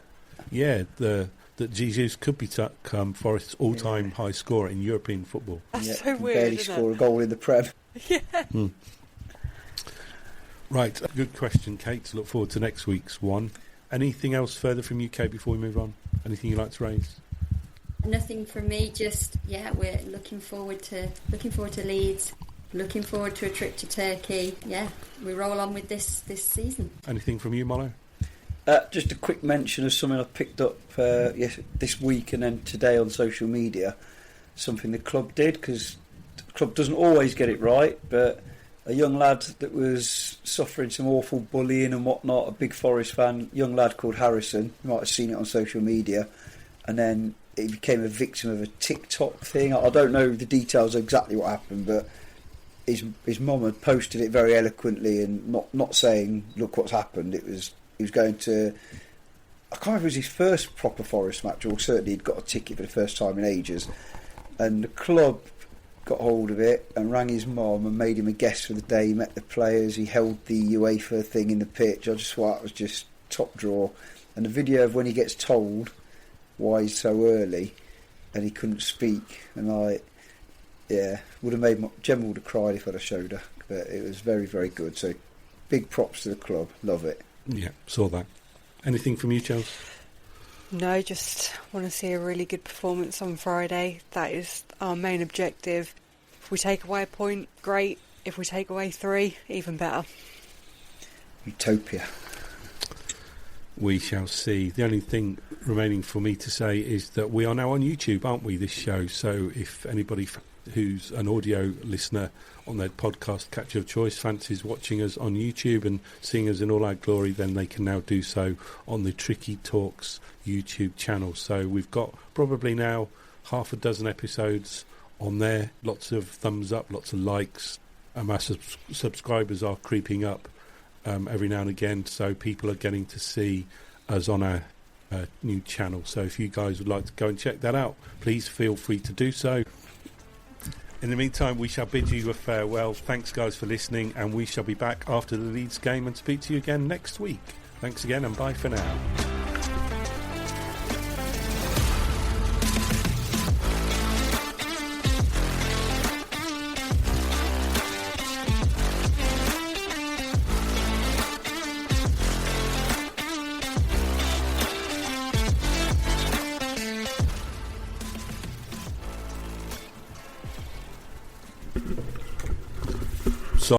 that Jesus could become Forest's all-time high scorer in European football.
That's so weird.
Barely score a goal in the Prem.
Yeah.
Right, good question, Kate. Look forward to next week's one. Anything else further from you, Kate, before we move on? Anything you'd like to raise?
Nothing from me. Just we're looking forward to Leeds. Looking forward to a trip to Turkey. Yeah, we roll on with this season.
Anything from you, Mollo?
Just a quick mention of something I picked up this week and then today on social media. Something the club did, because the club doesn't always get it right, but a young lad that was suffering some awful bullying and whatnot, a big Forest fan, young lad called Harrison. You might have seen it on social media. And then he became a victim of a TikTok thing. I don't know the details of exactly what happened, but his mum had posted it very eloquently and not saying, look what's happened. He was going to... I can't remember if it was his first proper Forest match, or certainly he'd got a ticket for the first time in ages. And the club got hold of it and rang his mum and made him a guest for the day. He met the players, he held the UEFA thing in the pitch. I just thought it was just top draw. And the video of when he gets told why he's so early and he couldn't speak, and would have made Gemma would have cried if I'd have showed her. But it was very, very good. So big props to the club. Love it.
Yeah, saw that. Anything from you, Chelsea?
No, just want to see a really good performance on Friday. That is our main objective. If we take away a point, great. If we take away 3, even better.
Utopia.
We shall see. The only thing remaining for me to say is that we are now on YouTube, aren't we, this show? So if anybody who's an audio listener on their podcast catcher of choice fancies watching us on YouTube and seeing us in all our glory, then they can now do so on the Tricky Talks YouTube channel. So we've got probably now half a dozen episodes on there. Lots of thumbs up, lots of likes. Our subscribers are creeping up every now and again, so people are getting to see us on our new channel. So if you guys would like to go and check that out, please feel free to do so. In the meantime, we shall bid you a farewell. Thanks, guys, for listening, and we shall be back after the Leeds game and speak to you again next week. Thanks again, and bye for now.